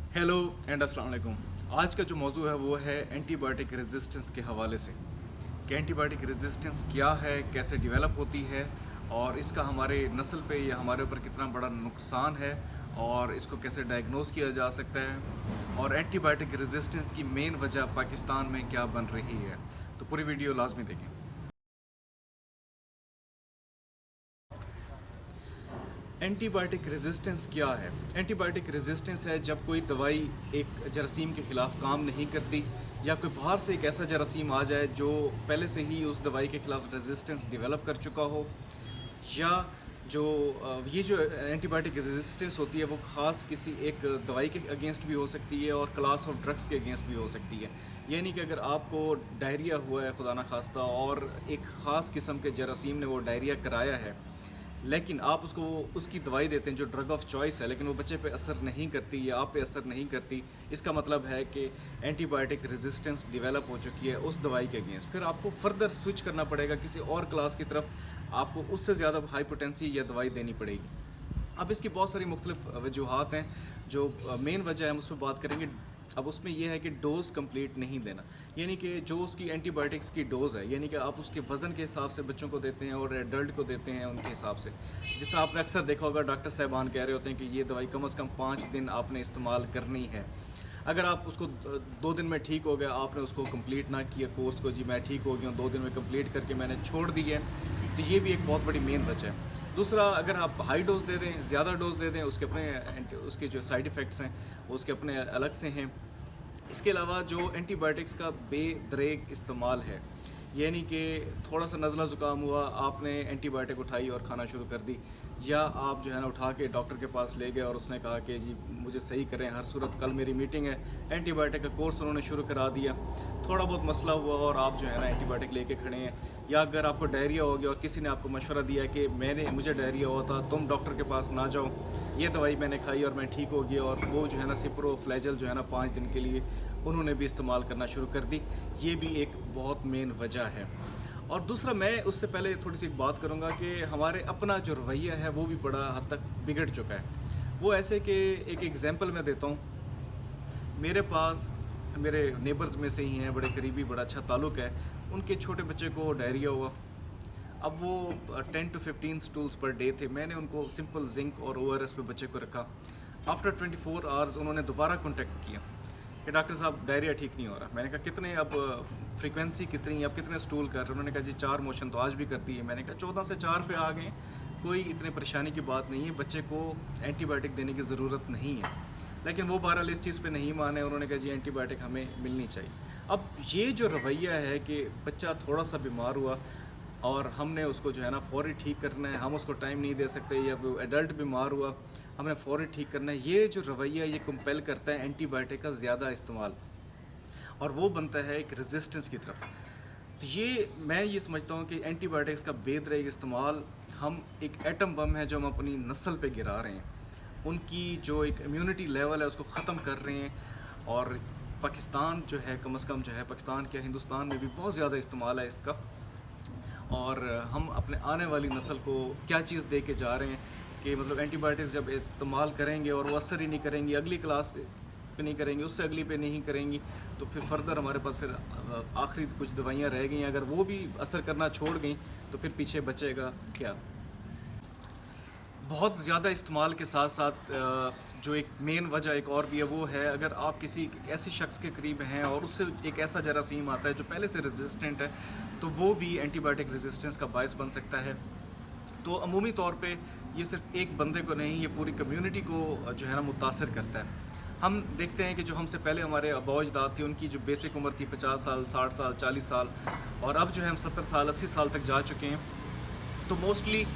Hello and अस्सलाम वालेकुम। आज का जो मौजू है वो है एंटीबायोटिक रेजिस्टेंस के हवाले से कि एंटीबायोटिक रेजिस्टेंस क्या है, कैसे डेवलप होती है और इसका हमारे नस्ल पे या हमारे ऊपर कितना बड़ा नुकसान है और इसको कैसे डायग्नोस किया जा सकता है और एंटीबायोटिक रेजिस्टेंस की मेन वजह पाकिस्तान में क्या बन रही है। तो पूरी वीडियो लाजमी देखें। एंटीबायोटिक रेजिस्टेंस क्या है? एंटीबायोटिक रेजिस्टेंस है जब कोई दवाई एक जरासीम के ख़िलाफ़ काम नहीं करती या कोई बाहर से एक ऐसा जरासीम आ जाए जो पहले से ही उस दवाई के ख़िलाफ़ रेजिस्टेंस डेवलप कर चुका हो, या जो ये जो एंटीबायोटिक रेजिस्टेंस होती है वो ख़ास किसी एक दवाई के अगेंस्ट भी हो सकती है और क्लास ऑफ ड्रग्स के अगेंस्ट भी हो सकती है। यानी कि अगर आपको डायरिया हुआ है खुदा ना खास्ता और एक ख़ास किस्म के जरासीम ने वो डायरिया कराया है, लेकिन आप उसको उसकी दवाई देते हैं जो ड्रग ऑफ चॉइस है, लेकिन वो बच्चे पे असर नहीं करती या आप पे असर नहीं करती, इसका मतलब है कि एंटीबायोटिक रेजिस्टेंस डेवलप हो चुकी है उस दवाई के अगेंस्ट। फिर आपको फर्दर स्विच करना पड़ेगा किसी और क्लास की तरफ, आपको उससे ज़्यादा हाई पोटेंसी या दवाई देनी पड़ेगी। अब इसकी बहुत सारी मुख्तलिफ वजूहात हैं। जो मेन वजह है हम उस पर बात करेंगे। अब उसमें यह है कि डोज़ कंप्लीट नहीं देना, यानी कि जो उसकी एंटीबायोटिक्स की डोज़ है, यानी कि आप उसके वज़न के हिसाब से बच्चों को देते हैं और एडल्ट को देते हैं उनके हिसाब से। जिस तरह आपने अक्सर देखा होगा डॉक्टर साहबान कह रहे होते हैं कि ये दवाई कम से कम 5 दिन आपने इस्तेमाल करनी है। अगर आप उसको 2 दिन में ठीक हो गया, आपने उसको कंप्लीट ना किया कोर्स को, जी मैं ठीक हो गया हूँ 2 दिन में कंप्लीट करके मैंने छोड़ दी है, तो ये भी एक बहुत बड़ी मेन वजह है। दूसरा, अगर आप हाई डोज दे दें, ज़्यादा डोज दे दें, उसके अपने उसके जो साइड इफ़ेक्ट्स हैं वो उसके अपने अलग से हैं। इसके अलावा जो एंटीबायोटिक्स का बेदरेग इस्तेमाल है, यानी कि थोड़ा सा नज़ला ज़ुकाम हुआ, आपने एंटीबायोटिक उठाई और खाना शुरू कर दी, या आप जो है ना उठा के डॉक्टर के पास ले गए और उसने कहा कि जी मुझे सही करें, हर सूरत कल मेरी मीटिंग है, एंटीबायोटिक का कोर्स उन्होंने शुरू करा दिया, थोड़ा बहुत मसला हुआ और आप जो है ना एंटीबायोटिक लेके खड़े हैं। या अगर आपको डायरिया हो गया और किसी ने आपको मशवरा दिया कि मुझे डायरिया हुआ था, तुम डॉक्टर के पास ना जाओ, ये दवाई मैंने खाई और मैं ठीक हो गया, और वो जो है ना सिप्रोफ्लैजल जो है ना 5 दिन के लिए उन्होंने भी इस्तेमाल करना शुरू कर दी, ये भी एक बहुत मेन वजह है। और दूसरा, मैं उससे पहले थोड़ी सी बात करूँगा कि हमारे अपना जो रवैया है वो भी बड़ा हद तक बिगड़ चुका है। वो ऐसे कि एक एग्ज़ाम्पल मैं देता हूँ। मेरे पास मेरे नेबर्स में से ही हैं, बड़े करीबी, बड़ा अच्छा ताल्लुक़ है, उनके छोटे बच्चे को डायरिया हुआ। अब वो 10 to 15 स्टूल्स पर डे थे। मैंने उनको सिंपल जिंक और ORS पे बच्चे को रखा। आफ्टर 24 आवर्स उन्होंने दोबारा कॉन्टेक्ट किया कि डॉक्टर साहब डायरिया ठीक नहीं हो रहा। मैंने कहा कितने, अब फ्रीक्वेंसी कितनी, अब कितने स्टूल कर रहे हैं? उन्होंने कहा जी 4 मोशन तो आज भी करती है। मैंने कहा 14 से 4 पे आ गए, कोई इतनी परेशानी की बात नहीं है, बच्चे को एंटीबायोटिक देने की ज़रूरत नहीं है। लेकिन वो बहरहाल इस चीज़ पे नहीं माने, उन्होंने कहा जी एंटीबायोटिक हमें मिलनी चाहिए। अब ये जो रवैया है कि बच्चा थोड़ा सा बीमार हुआ और हमने उसको जो है ना फ़ौरी ठीक करना है, हम उसको टाइम नहीं दे सकते, या वो एडल्ट बीमार हुआ हमने फ़ौरी ठीक करना है, ये जो रवैया ये कंपेल करता है एंटीबायोटिक का ज़्यादा इस्तेमाल, और वो बनता है एक रेजिस्टेंस की तरफ। तो ये मैं ये समझता हूँ कि एंटीबायोटिक्स का बेदरेग इस्तेमाल, हम एक एटम बम है जो हम अपनी नस्ल पे गिरा रहे हैं, उनकी जो एक इम्यूनिटी लेवल है उसको ख़त्म कर रहे हैं। और पाकिस्तान जो है, कम से कम जो है पाकिस्तान क्या हिंदुस्तान में भी बहुत ज़्यादा इस्तेमाल है इसका, और हम अपने आने वाली नस्ल को क्या चीज़ दे के जा रहे हैं कि मतलब एंटीबायोटिक्स जब इस्तेमाल करेंगे और वो असर ही नहीं करेंगी, अगली क्लास पे नहीं करेंगी, उससे अगली पे नहीं करेंगी, तो फिर फर्दर हमारे पास फिर आखिरी कुछ दवाइयाँ रह गई, अगर वो भी असर करना छोड़ गई तो फिर पीछे बचेगा क्या? बहुत ज़्यादा इस्तेमाल के साथ साथ जो एक मेन वजह एक और भी है, वो है अगर आप किसी ऐसे शख्स के करीब हैं और उससे एक ऐसा जरासीम आता है जो पहले से रेजिस्टेंट है, तो वो भी एंटीबायोटिक रेजिस्टेंस का बायस बन सकता है। तो अमूमी तौर पे ये सिर्फ एक बंदे को नहीं, ये पूरी कम्युनिटी को जो है ना मुतासर करता है। हम देखते हैं कि जो हमसे पहले हमारे आबा अजदाद थे, उनकी जो बेसिक उम्र थी 50 साल, 60 साल, 40 साल, और अब जो है हम 70 साल, 80 साल तक जा चुके हैं। तो मोस्टली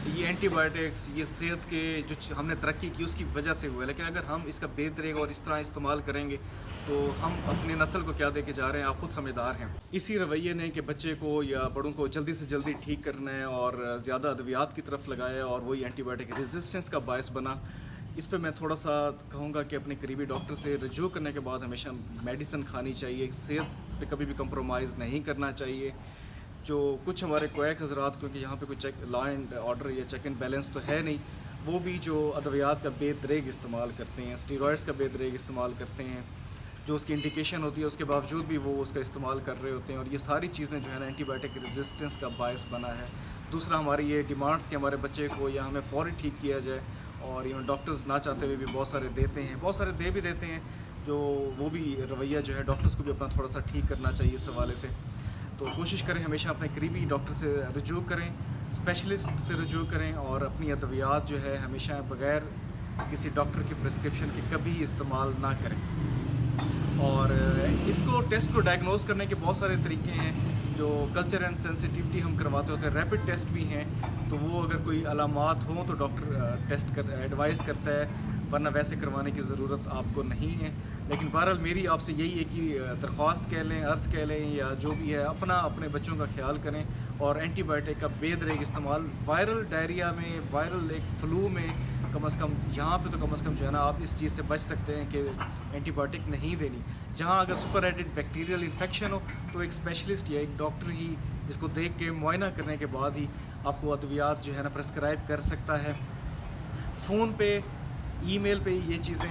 ये एंटीबायोटिक्स, ये सेहत के जो हमने तरक्की की उसकी वजह से हुआ है। लेकिन अगर हम इसका बेदरेग और इस तरह इस्तेमाल करेंगे तो हम अपने नस्ल को क्या दे के जा रहे हैं, आप खुद समझदार हैं। इसी रवैये ने कि बच्चे को या बड़ों को जल्दी से जल्दी ठीक करना है और ज़्यादा अद्वियात की तरफ लगाया, और वही एंटीबायोटिक रेजिस्टेंस का बायस बना। इस पे मैं थोड़ा सा कहूँगा कि अपने करीबी डॉक्टर से रजू करने के बाद हमेशा मेडिसिन खानी चाहिए, सेहत पे कभी भी कंप्रोमाइज़ नहीं करना चाहिए। जो कुछ हमारे क्वैक हजरात, क्योंकि यहाँ पे कोई चेक लॉ एंड ऑर्डर या चेक एंड बैलेंस तो है नहीं, وہ بھی جو ادویات کا بے دریغ استعمال کرتے ہیں، اسٹیرائڈس کا بے دریغ استعمال کرتے ہیں، جو اس کی انڈیکیشن ہوتی ہے اس کے باوجود بھی وہ اس کا استعمال کر رہے ہوتے ہیں، اور یہ ساری چیزیں جو ہے نا اینٹی بائیوٹک ریزسٹنس کا باعث بنا ہے۔ دوسرا ہماری یہ ڈیمانڈس کہ ہمارے بچے کو یا ہمیں فوری ٹھیک کیا جائے، اور ڈاکٹرز نہ چاہتے ہوئے بھی بہت سارے دیتے ہیں، بہت سارے دے بھی دیتے ہیں، جو وہ بھی رویہ جو ہے ڈاکٹرز کو بھی اپنا تھوڑا سا ٹھیک کرنا چاہیے اس حوالے سے۔ تو کوشش کریں ہمیشہ اپنے قریبی ڈاکٹر سے رجوع کریں، اسپیشلسٹ سے رجوع کریں، اور اپنی ادویات جو ہے ہمیشہ بغیر کسی ڈاکٹر کی پرسکرپشن کے کبھی استعمال نہ کریں۔ اور اس کو ٹیسٹ کو ڈائگنوز کرنے کے بہت سارے طریقے ہیں، جو کلچر اینڈ سینسٹیوٹی ہم کرواتے ہوتے ہیں، ریپڈ ٹیسٹ بھی ہیں، تو وہ اگر کوئی علامات ہوں تو ڈاکٹر ٹیسٹ ایڈوائز کرتا ہے، ورنہ ویسے کروانے کی ضرورت آپ کو نہیں ہے۔ لیکن بہرحال میری آپ سے یہی ہے کہ درخواست کہہ لیں، عرض کہہ لیں، یا جو بھی ہے اپنے بچوں کا خیال کریں، اور اینٹی بائیوٹک کا بے دریغ استعمال وائرل ڈائریا میں، وائرل ایک فلو میں کم از کم یہاں پہ تو کم از کم جو ہے نا آپ اس چیز سے بچ سکتے ہیں کہ اینٹی بائیوٹک نہیں دینی۔ جہاں اگر سپر ایڈڈ بیکٹیریل انفیکشن ہو تو ایک اسپیشلسٹ یا ایک ڈاکٹر ہی اس کو دیکھ کے معائنہ کرنے کے بعد ہی آپ کو ادویات جو ہے نا پرسکرائب کر سکتا ہے۔ فون پہ، ای میل پہ یہ چیزیں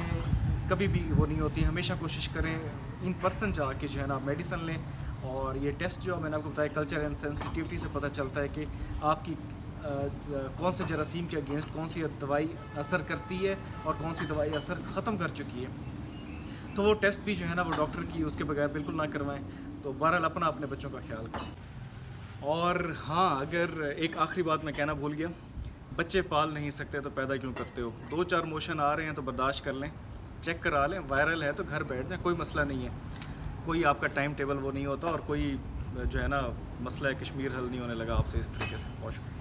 کبھی بھی وہ نہیں ہوتی، ہمیشہ کوشش کریں ان پرسن جا کے جو ہے نا آپ میڈیسن لیں۔ اور یہ ٹیسٹ جو میں نے آپ کو بتایا کلچر اینڈ سینسٹیوٹی سے پتہ چلتا ہے کہ آپ کی کون سے جراثیم کے اگینسٹ کون سی دوائی اثر کرتی ہے اور کون سی دوائی اثر ختم کر چکی ہے۔ تو وہ ٹیسٹ بھی جو ہے نا وہ ڈاکٹر کی اس کے بغیر بالکل نہ کروائیں۔ تو بہرحال اپنے بچوں کا خیال کریں۔ اور ہاں، اگر ایک آخری بات میں کہنا بھول گیا، بچے پال نہیں سکتے تو پیدا کیوں کرتے ہو؟ 2-4 موشن آ رہے ہیں تو برداشت کر لیں، چیک کرا لیں، وائرل ہے تو گھر بیٹھ جائیں، کوئی مسئلہ نہیں ہے، کوئی آپ کا ٹائم ٹیبل وہ نہیں ہوتا، اور کوئی جو ہے نا مسئلہ کشمیر حل نہیں ہونے لگا آپ سے اس طریقے سے۔ بہت شکریہ۔